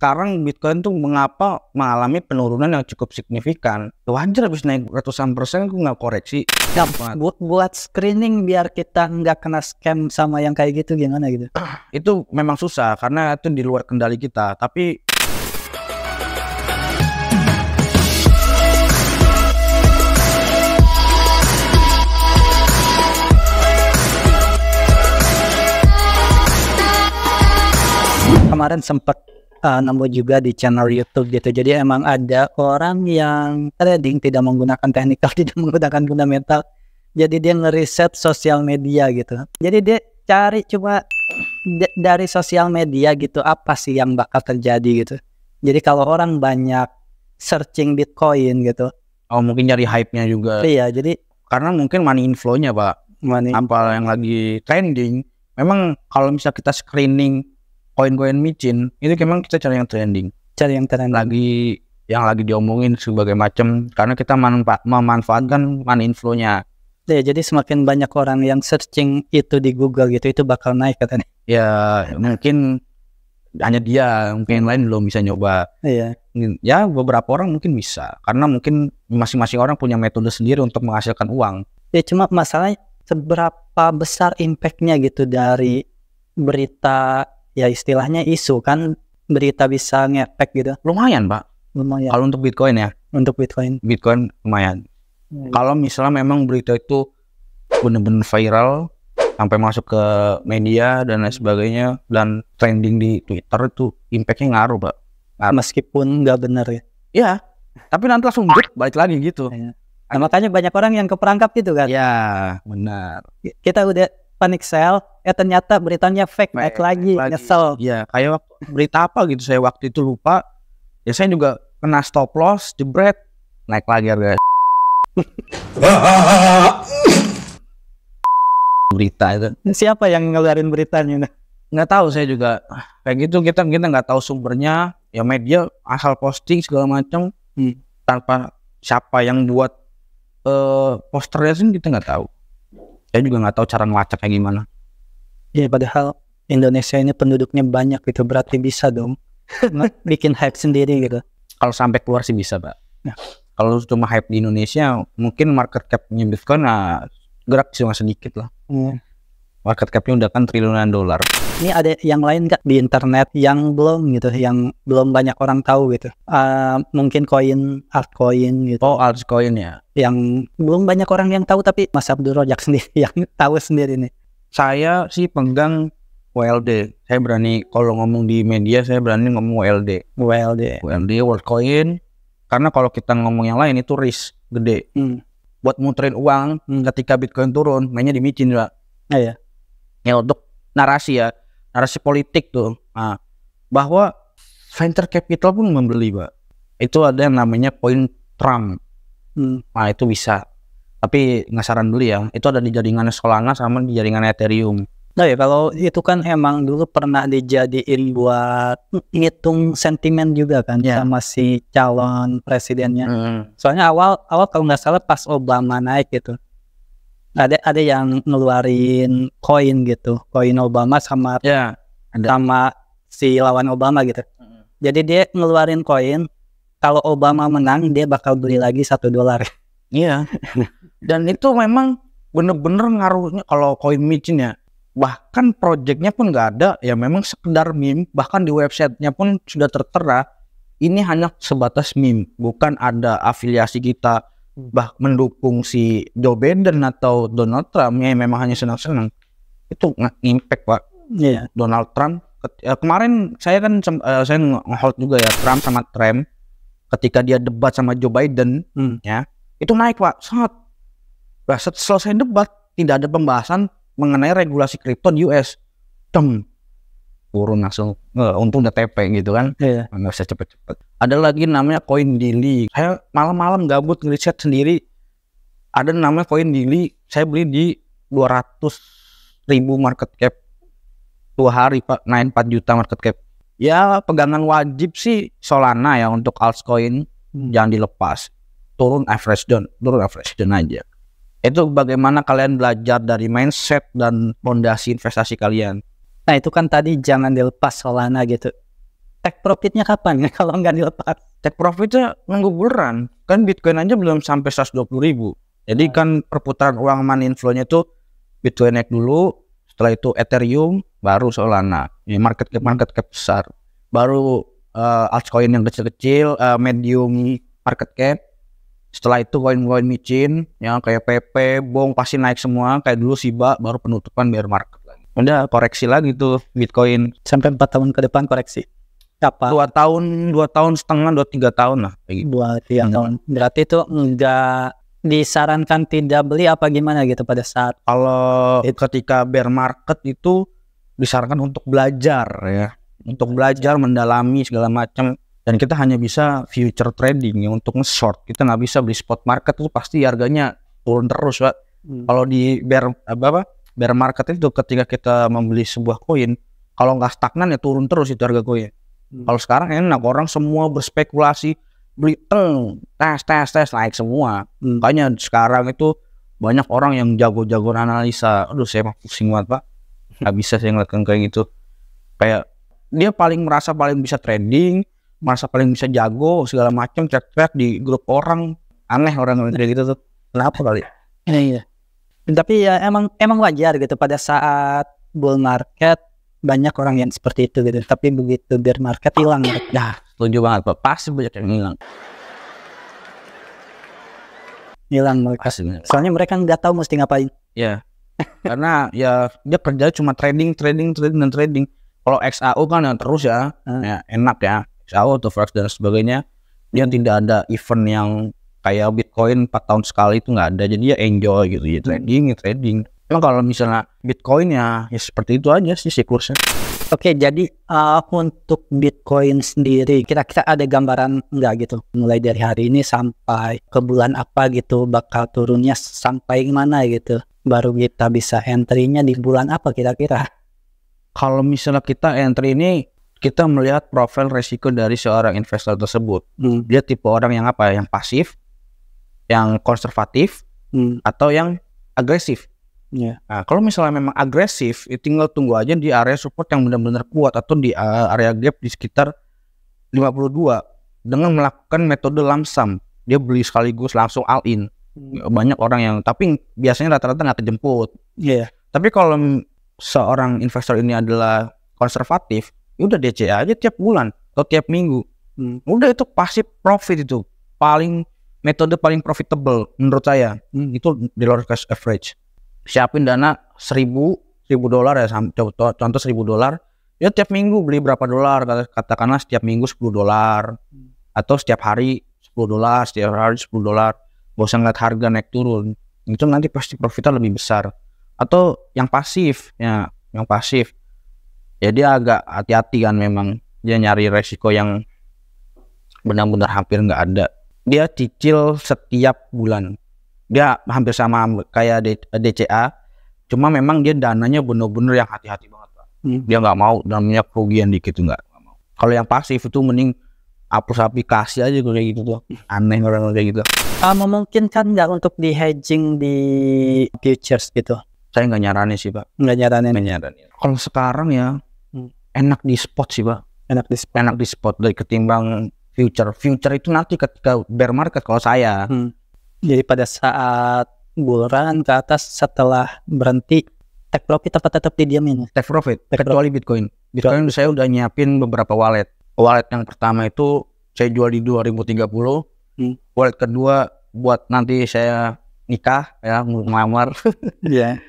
sekarang Bitcoin tuh mengapa mengalami penurunan yang cukup signifikan. Wajar habis naik ratusan persen aku nggak koreksi. Nah, buat screening biar kita nggak kena scam sama yang kayak gitu gimana gitu? Itu memang susah karena itu di luar kendali kita. Tapi kemarin sempat nemu juga di channel YouTube gitu. Jadi emang ada orang yang trading tidak menggunakan teknikal, tidak menggunakan fundamental. Jadi dia ngeriset sosial media gitu. Jadi dia cari cuma dari sosial media gitu apa sih yang bakal terjadi gitu. Jadi kalau orang banyak searching Bitcoin gitu. oh mungkin nyari hype-nya juga. Iya, jadi Karena mungkin money inflow-nya Pak. Apa yang lagi trending. Memang kalau misalnya kita screening koin-koin micin, itu memang kita cari yang trending. Cari yang trending. Yang lagi diomongin sebagai macam, karena kita memanfaatkan money inflow-nya. Ya, jadi semakin banyak orang yang searching itu di Google gitu, itu bakal naik katanya. Ya mungkin hanya dia, mungkin lain belum bisa nyoba. Iya. Ya beberapa orang mungkin bisa, karena mungkin masing-masing orang punya metode sendiri untuk menghasilkan uang. Ya cuma masalahnya seberapa besar impact-nya gitu dari berita, ya istilahnya isu kan, berita bisa ngefek gitu. Lumayan Pak. Lumayan. Kalau untuk Bitcoin ya. Untuk Bitcoin Lumayan. Kalau misalnya memang berita itu benar-benar viral sampai masuk ke media dan lain sebagainya dan trending di Twitter, itu impactnya ngaruh Pak. Meskipun nggak benar ya. Iya. Tapi nanti langsung balik lagi gitu. Ya. Nah, makanya banyak orang yang keperangkap gitu kan. Ya benar. Kita udah panic sell, ternyata beritanya fake, naik lagi, nyesel. Iya, kayak berita apa gitu saya waktu itu lupa. Ya saya juga kena stop loss, jebret, naik lagi harga. Berita itu. Siapa yang ngeluarin beritanya? Nggak tahu saya juga. Kayak gitu kita nggak tahu sumbernya. Ya media asal posting segala macam tanpa siapa yang buat posternya sih kita nggak tahu. Saya juga nggak tahu cara ngelacak kayak gimana. Ya padahal Indonesia ini penduduknya banyak gitu, berarti bisa dong bikin hype sendiri gitu. Kalau sampai keluar sih bisa Pak. Nah. Kalau cuma hype di Indonesia, mungkin market cap-nya Bitcoin gerak cuma sedikit lah. Market cap-nya udah kan triliunan dolar. Ini ada yang lain nggak di internet yang belum gitu, yang belum banyak orang tahu gitu? Mungkin koin, altcoin gitu. Oh, altcoin ya. Yang belum banyak orang yang tahu, tapi Mas Abdul Rojak sendiri yang tahu sendiri nih. Saya sih pegang WLD. Saya berani kalau ngomong di media, saya berani ngomong WLD. WLD, WorldCoin. Karena kalau kita ngomong yang lain itu risk gede. Buat muterin uang ketika Bitcoin turun, mainnya di micin Pak. Iya. Ya untuk narasi politik tuh. Nah, bahwa venture capital pun membeli Pak. Itu ada yang namanya koin Trump. Nah itu bisa. Tapi nggak saran beli ya. Itu ada di jaringan Solana sama di jaringan Ethereum. Nah ya, kalau itu kan emang dulu pernah dijadiin buat ngitung sentimen juga kan, sama si calon presidennya. Soalnya awal kalau nggak salah pas Obama naik gitu, ada yang ngeluarin koin gitu, koin Obama sama si lawan Obama gitu. Jadi dia ngeluarin koin, kalau Obama menang dia bakal beli lagi $1. Iya. Dan itu memang bener-bener ngaruhnya kalau koin micin ya. Bahkan projectnya pun nggak ada, ya memang sekedar meme. Bahkan di websitenya pun sudah tertera ini hanya sebatas meme, bukan ada afiliasi kita mendukung si Joe Biden atau Donald Trump. Ya memang hanya senang-senang. Itu impact Pak. Iya. Donald Trump kemarin saya kan saya nge-hold juga ya Trump sama Trump ketika dia debat sama Joe Biden ya itu naik Pak sangat. Selesai debat tidak ada pembahasan mengenai regulasi kripto di US, turun langsung, untung udah TP gitu kan, nggak bisa cepet-cepet. Ada lagi namanya koin Daily, saya malam-malam gabut ngeriset sendiri, ada namanya koin Daily, saya beli di 200.000 market cap, 2 hari Pak, naik 4 juta market cap. Ya pegangan wajib sih Solana ya untuk altcoin, jangan dilepas, turun average down aja. Itu bagaimana kalian belajar dari mindset dan fondasi investasi kalian. Nah itu kan tadi jangan dilepas Solana gitu. take profitnya kapan kalau nggak dilepas? Take profitnya nunggu bulan. Kan Bitcoin aja belum sampai 120.000. Jadi kan perputaran uang money inflow-nya itu Bitcoin naik dulu, setelah itu Ethereum, baru Solana. Ini market cap besar. Baru altcoin yang kecil-kecil, medium market cap. Setelah itu koin-koin micin yang kayak PP, Bong pasti naik semua. Kayak dulu Shiba, baru penutupan bear market lagi. Udah koreksi lagi tuh Bitcoin. Sampai 4 tahun ke depan koreksi. Apa? 2 tahun setengah, 3 tahun lah. 2-3 tahun. Berarti itu enggak disarankan tidak beli apa gimana gitu pada saat? Kalau ketika bear market itu disarankan untuk belajar ya. Untuk belajar, mendalami segala macam. Dan kita hanya bisa future trading ya, untuk nge-short. Kita nggak bisa beli spot market, itu pasti harganya turun terus, Pak. Kalau di bear market itu ketika kita membeli sebuah koin, kalau nggak stagnan ya turun terus itu harga koin. Kalau sekarang enak, orang semua berspekulasi, beli tes naik semua. Makanya sekarang itu banyak orang yang jago-jago analisa. Aduh, saya mah pusing banget, Pak. Nggak bisa saya ngeliatkan kayak gitu. Kayak dia merasa paling bisa trading, merasa paling bisa jago segala macam, cek di grup orang. Aneh orang kayak gitu tuh. Kenapa kali? Iya. Tapi ya emang wajar gitu pada saat bull market banyak orang yang seperti itu gitu. Tapi begitu bear market hilang. Nah, setuju banget, Pak. Pasti banyak yang hilang. Hilang mereka. Soalnya mereka nggak tahu mesti ngapain. Ya. Karena ya dia kerja cuma trading. Kalau XAU kan yang terus ya, ya enak ya. XAU atau Forex dan sebagainya. Dia tidak ada event yang kayak Bitcoin 4 tahun sekali itu nggak ada. Jadi ya enjoy gitu ya, trading. Emang kalau misalnya Bitcoin ya seperti itu aja sih siklusnya. Oke, jadi untuk Bitcoin sendiri kira-kira ada gambaran nggak gitu? Mulai dari hari ini sampai ke bulan apa gitu bakal turunnya sampai mana gitu? Baru kita bisa entry-nya di bulan apa kira-kira? Kalau misalnya kita entry ini, kita melihat profil resiko dari seorang investor tersebut. Dia tipe orang yang apa? Yang pasif, yang konservatif, atau yang agresif. Yeah. Nah, kalau misalnya memang agresif, tinggal tunggu aja di area support yang benar-benar kuat atau di area gap di sekitar 52 dengan melakukan metode lump sum. Dia beli sekaligus langsung all in. Banyak orang yang, tapi biasanya rata-rata nggak kejemput. Yeah. Tapi kalau seorang investor ini adalah konservatif, udah DCA aja tiap bulan atau tiap minggu. Udah itu pasti profit itu. Metode paling profitable menurut saya. Itu dollar cost average. Siapin dana $1.000 ya, contoh $1.000, ya tiap minggu beli berapa dolar, katakanlah setiap minggu $10 atau setiap hari $10, setiap hari $10. Gak usah ngeliat harga naik turun, itu nanti pasti profitnya lebih besar. Atau yang pasif ya, dia agak hati-hati kan, memang dia nyari resiko yang benar-benar hampir nggak ada. Dia cicil setiap bulan. Dia hampir sama kayak DCA, cuma memang dia dananya bener-bener yang hati-hati banget, Pak. Dia nggak mau namanya kerugian dikit, nggak mau. Kalau yang pasif itu mending hapus aplikasi aja kayak gitu tuh. Aneh orang kayak gitu. Memungkinkan nggak untuk di hedging di futures gitu? Saya nggak nyaranin sih, Pak. Nggak nyaranin. Kalau sekarang ya enak di spot sih, Pak. Enak di spot dari ketimbang future itu nanti ketika bear market kalau saya. Jadi pada saat bull run ke atas setelah berhenti, take profit apa tetap didiamin? Take profit, kecuali Bitcoin. Bitcoin saya udah nyiapin beberapa wallet. Wallet yang pertama itu saya jual di 2030. Wallet kedua buat nanti saya nikah ya, ngelamar. Iya.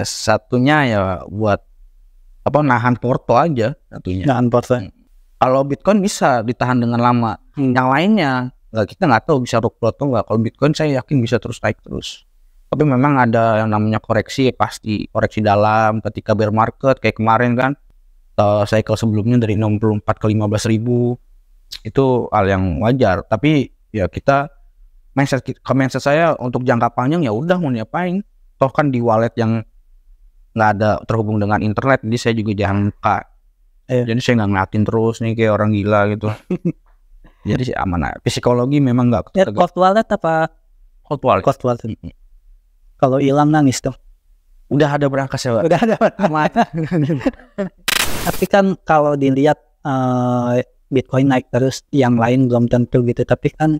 Satunya ya buat nahan porto aja satunya. Nahan porto. Kalau Bitcoin bisa ditahan dengan lama. Yang lainnya kita nggak tahu bisa rug atau nggak. Kalau Bitcoin saya yakin bisa terus naik terus. Tapi memang ada yang namanya koreksi, pasti koreksi dalam ketika bear market kayak kemarin kan, cycle sebelumnya dari 64 ke 15.000 itu hal yang wajar. Tapi ya mindset saya untuk jangka panjang ya udah mau ngapain, toh kan di wallet yang nggak ada terhubung dengan internet, jadi saya juga jangan buka. Jadi saya nggak ngeliatin terus nih kayak orang gila gitu. Jadi sih aman aja. Psikologi memang nggak. Cold wallet apa? Cold wallet. Kalau hilang nangis tuh. Udah ada berangkas ya, Pak. Udah ada. Tapi kan kalau dilihat Bitcoin naik terus, yang lain belum tentu gitu. Tapi kan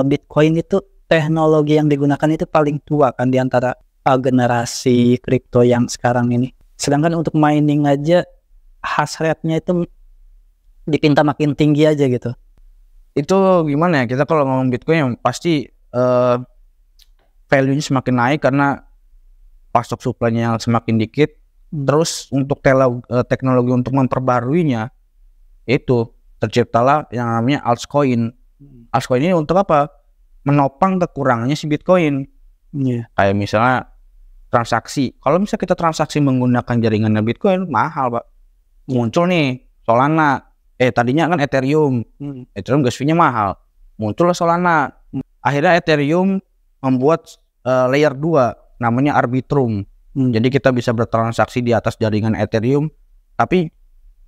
Bitcoin itu teknologi yang digunakan itu paling tua kan di antara generasi kripto yang sekarang ini. Sedangkan untuk mining aja hash rate-nya itu dipinta makin tinggi aja gitu. Itu gimana ya, kita kalau ngomong Bitcoin yang pasti value-nya semakin naik karena pasok supply-nya semakin dikit. Terus untuk teknologi untuk memperbaruinya itu terciptalah yang namanya altcoin. Altcoin ini untuk apa? Menopang kekurangannya si Bitcoin. Kayak misalnya transaksi. Kalau misalnya kita transaksi menggunakan jaringannya Bitcoin, mahal Pak. Muncul nih Solana. Tadinya kan Ethereum. Ethereum gas fee-nya mahal. Muncullah Solana. Akhirnya Ethereum membuat layer 2 namanya Arbitrum. Jadi kita bisa bertransaksi di atas jaringan Ethereum tapi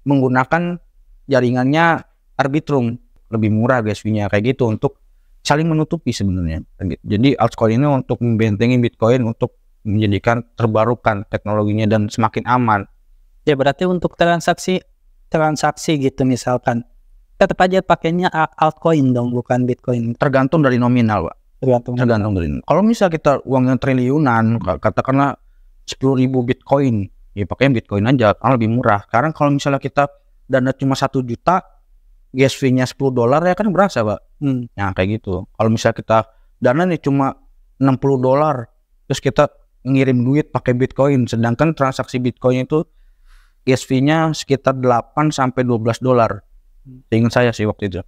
menggunakan jaringannya Arbitrum, lebih murah gas fee-nya kayak gitu, untuk saling menutupi sebenarnya. Jadi altcoin ini untuk membentengi Bitcoin, untuk menjadikan terbarukan teknologinya dan semakin aman. Ya berarti untuk transaksi gitu misalkan tetap aja pakainya altcoin dong, bukan Bitcoin. Tergantung dari nominal Pak. Tergantung dari. Kalau misal kita uangnya triliunan, katakanlah 10.000 Bitcoin, ya pakainya Bitcoin aja karena lebih murah. Sekarang kalau misalnya kita dana cuma 1 juta, gas fee-nya $10 ya kan berasa Pak. Nah kayak gitu. Kalau misalnya kita dana nih cuma $60, terus kita ngirim duit pakai Bitcoin, sedangkan transaksi Bitcoin itu gas fee-nya sekitar $8-12. Ingat saya sih waktu itu.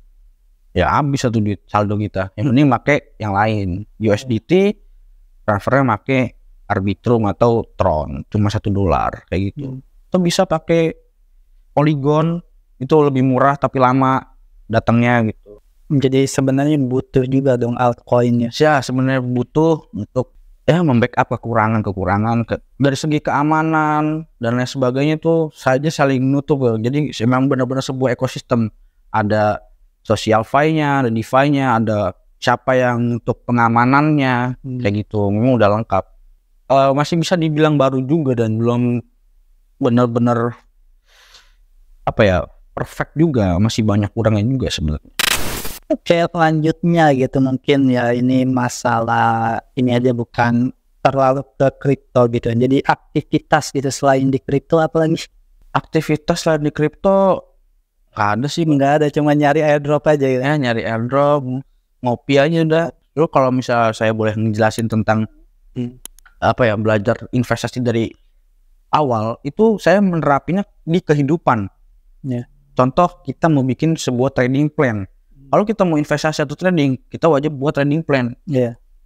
Ya habis satu duit saldo kita. Yang penting pakai yang lain. USDT transfernya pakai Arbitrum atau Tron, cuma $1 kayak gitu. Atau bisa pakai Polygon, itu lebih murah tapi lama datangnya gitu. Jadi sebenarnya butuh juga dong altcoinnya. Ya sebenarnya butuh untuk membackup kekurangan dari segi keamanan dan lain sebagainya tuh saja saling nutup. Jadi memang benar-benar sebuah ekosistem. Ada social file-nya, ada DeFi-nya, ada siapa yang untuk pengamanannya, kayak gitu. Memang udah lengkap. Masih bisa dibilang baru juga dan belum benar-benar perfect juga, masih banyak kurangnya juga sebenarnya. Oke, selanjutnya gitu mungkin ya, ini masalah ini aja bukan terlalu ke kripto gitu. Jadi aktivitas gitu selain di kripto apalagi? Aktivitas selain di kripto nggak ada sih. Nggak ada, cuma nyari airdrop aja gitu. Ya nyari airdrop, ngopi aja udah. Lalu kalau misalnya saya boleh ngejelasin tentang belajar investasi dari awal, itu saya menerapinya di kehidupan. Contoh, kita mau bikin sebuah trading plan. Kalau kita mau investasi atau trading, kita wajib buat trading plan.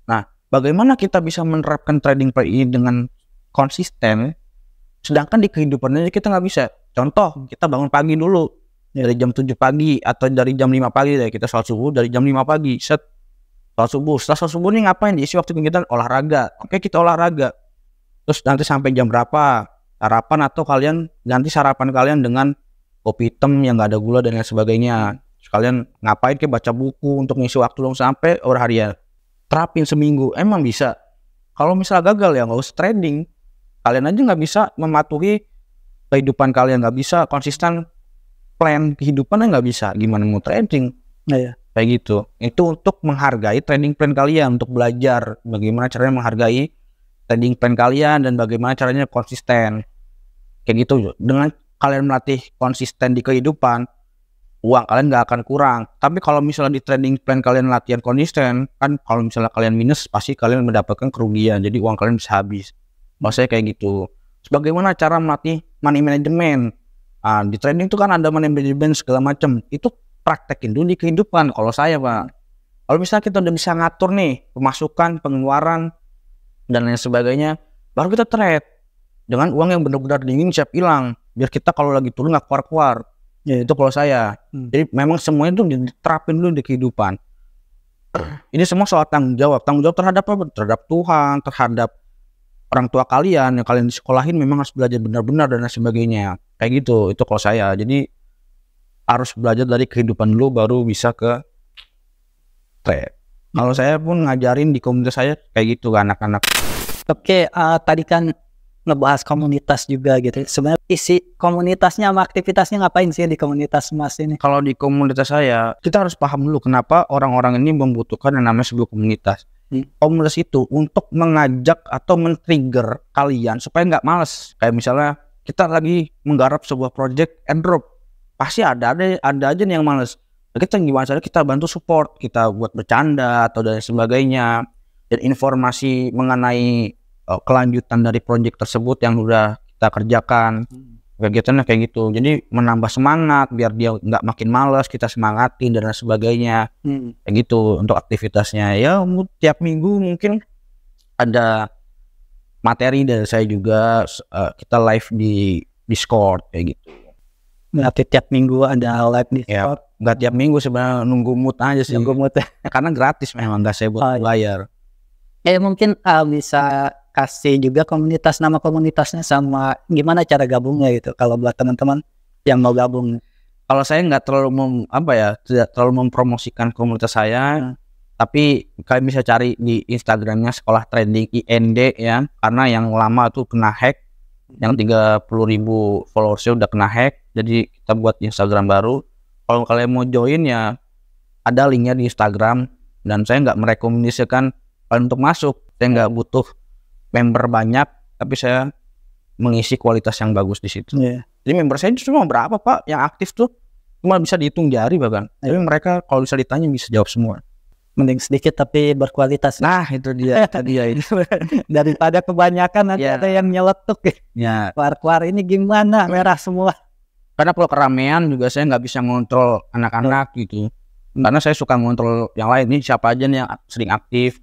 Nah, bagaimana kita bisa menerapkan trading plan ini dengan konsisten, sedangkan di kehidupan ini kita nggak bisa. Contoh, kita bangun pagi dulu dari jam 7 pagi atau dari jam 5 pagi deh, kita sholat subuh dari jam 5 pagi. Sholat subuh. Setelah sholat subuh nih ngapain? Diisi waktu kita olahraga. Oke, kita olahraga. Terus nanti sampai jam berapa sarapan, atau kalian ganti sarapan kalian dengan kopi hitam yang nggak ada gula dan lain sebagainya. Sekalian ngapain, kayak baca buku untuk ngisi waktu long sampai harian. Terapin seminggu, emang bisa. Kalau misalnya gagal ya nggak usah trading. Kalian aja nggak bisa mematuhi kehidupan kalian, nggak bisa konsisten plan kehidupannya, nggak bisa. Gimana mau trading? Kayak gitu. Itu untuk menghargai trading plan kalian, untuk belajar bagaimana caranya menghargai trading plan kalian dan bagaimana caranya konsisten. Kayak gitu. Dengan kalian melatih konsisten di kehidupan, uang kalian nggak akan kurang. Tapi kalau misalnya di trading plan kalian latihan konsisten, kan kalau misalnya kalian minus, pasti kalian mendapatkan kerugian. Jadi uang kalian bisa habis. Maksudnya kayak gitu. Bagaimana cara melatih money management? Di trading itu kan ada money management segala macam. Itu praktekin dulu di kehidupan. Kalau saya Pak, kalau misalnya kita udah bisa ngatur nih pemasukan, pengeluaran dan lain sebagainya, baru kita trade dengan uang yang benar-benar dingin, siap hilang. Biar kita kalau lagi turun nggak keluar-keluar. Itu kalau saya. Jadi memang semuanya itu diterapin dulu di kehidupan. Ini semua soal tanggung jawab terhadap apa? Terhadap Tuhan, terhadap orang tua kalian yang kalian disekolahin, memang harus belajar benar-benar dan lain sebagainya. Kayak gitu. Itu kalau saya. Jadi harus belajar dari kehidupan dulu baru bisa ke trade. Kalau saya pun ngajarin di komunitas saya kayak gitu ke anak-anak. Oke, tadi kan ngebahas komunitas juga gitu. Sebenarnya isi komunitasnya sama aktivitasnya ngapain sih di komunitas Mas ini? Kalau di komunitas saya, kita harus paham dulu kenapa orang-orang ini membutuhkan yang namanya sebuah komunitas. Komunitas itu untuk mengajak atau men-trigger kalian supaya nggak males. Kayak misalnya kita lagi menggarap sebuah project and drop, pasti ada aja nih yang males. Kita gimana cara kita bantu support, kita buat bercanda atau dan sebagainya, dan informasi mengenai kelanjutan dari proyek tersebut yang udah kita kerjakan, kegiatannya kayak gitu. Jadi menambah semangat biar dia nggak makin malas, kita semangatin dan sebagainya, kayak gitu untuk aktivitasnya. Ya tiap minggu mungkin ada materi dari saya juga, kita live di Discord kayak gitu. Berarti tiap minggu ada live di Discord? Ya, nggak tiap minggu sebenarnya, nunggu mood aja sih. Nunggu mood karena gratis memang, nggak saya buat bayar. Mungkin bisa kasih juga nama komunitasnya sama gimana cara gabungnya gitu kalau buat teman-teman yang mau gabung. Kalau saya nggak terlalu tidak terlalu mempromosikan komunitas saya, tapi kalian bisa cari di Instagramnya Sekolah Trading IND ya, karena yang lama tuh kena hack, yang 30.000 followersnya udah kena hack, jadi kita buat Instagram baru. Kalau kalian mau join ya ada linknya di Instagram, dan saya nggak merekomendasikan kalian untuk masuk. Saya nggak butuh member banyak, tapi saya mengisi kualitas yang bagus di situ. Jadi member saya cuma berapa Pak yang aktif tuh, cuma bisa dihitung jari bahkan. Tapi mereka kalau bisa ditanya bisa jawab semua. Mending sedikit tapi berkualitas. Nah itu dia tadi ya itu. Daripada kebanyakan ada yang nyeletuk ya. Keluar ini gimana merah semua. Karena kalau keramaian juga saya nggak bisa ngontrol anak-anak gitu. Karena saya suka ngontrol yang lain, nih siapa aja nih yang sering aktif.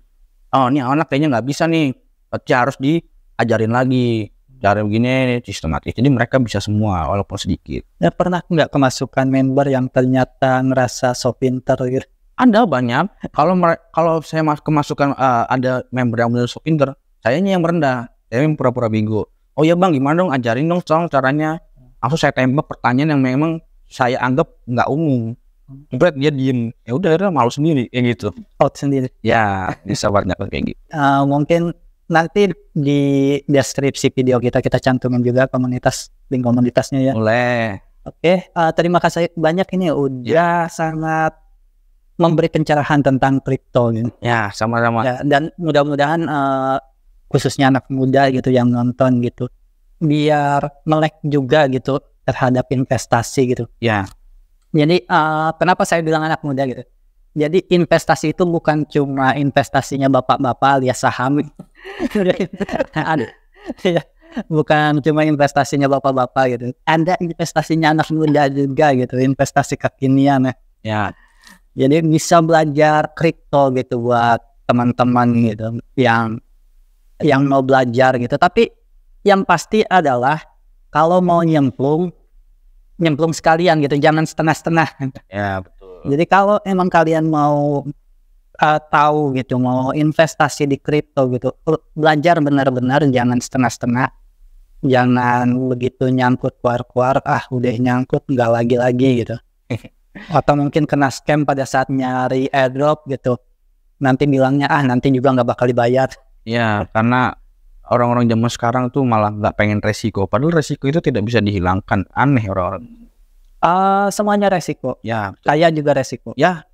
Oh ini anak kayaknya nggak bisa nih, berarti harus diajarin lagi cara begini sistematis. Jadi mereka bisa semua walaupun sedikit. Ya pernah nggak kemasukan member yang ternyata ngerasa so pinter gitu? Ada banyak. Kalau saya kemasukan ada member yang benar so pinter, sayanya yang merendah, saya yang pura-pura bego. Oh ya bang, gimana dong, ajarin dong caranya. Langsung saya tembak pertanyaan yang memang saya anggap nggak umum. Berat dia diem, ya udah malu sendiri kayak gitu. Out sendiri. Ya bisa banyak kayak gitu. Mungkin nanti di deskripsi video kita cantumin juga link komunitasnya ya. Boleh. Oke, terima kasih banyak ini udah sangat memberi pencerahan tentang kripto gitu. Ya sama-sama. Ya, dan mudah-mudahan khususnya anak muda gitu yang nonton gitu, biar melek juga gitu terhadap investasi gitu. Ya. Jadi kenapa saya bilang anak muda gitu? Jadi investasi itu bukan cuma investasinya bapak-bapak alias saham. Bukan cuma investasinya bapak-bapak gitu. Ada investasinya anak muda juga gitu, investasi kekinian ya. Jadi bisa belajar kripto gitu buat teman-teman gitu yang mau belajar gitu. Tapi yang pasti adalah kalau mau nyemplung sekalian gitu, jangan setengah-setengah. Ya betul. Jadi kalau emang kalian mau tahu gitu, mau investasi di kripto gitu, belajar benar-benar, jangan setengah-setengah, jangan begitu nyangkut keluar-keluar, udah nyangkut nggak lagi-lagi gitu. Atau mungkin kena scam pada saat nyari airdrop gitu, nanti bilangnya nanti juga nggak bakal dibayar. Ya karena orang-orang zaman sekarang tuh malah nggak pengen resiko, padahal resiko itu tidak bisa dihilangkan. Aneh orang-orang. Semuanya resiko. Ya. Saya juga resiko. Ya.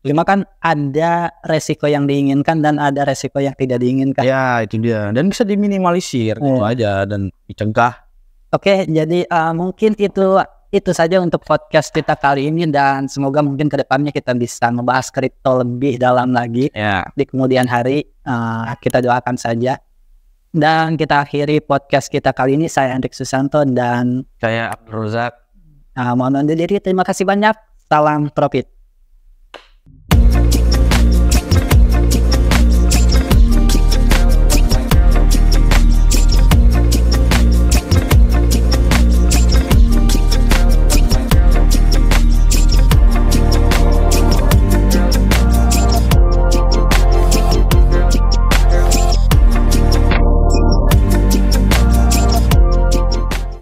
Cuma kan ada resiko yang diinginkan dan ada resiko yang tidak diinginkan. Ya itu dia. Dan bisa diminimalisir gitu aja dan dicegah. Oke, jadi mungkin itu saja untuk podcast kita kali ini, dan semoga mungkin kedepannya kita bisa membahas kripto lebih dalam lagi di kemudian hari. Kita doakan saja. Dan kita akhiri podcast kita kali ini. Saya Hendrik Susanto dan saya Abdul Razak. Mohon undur diri. Terima kasih banyak. Salam profit.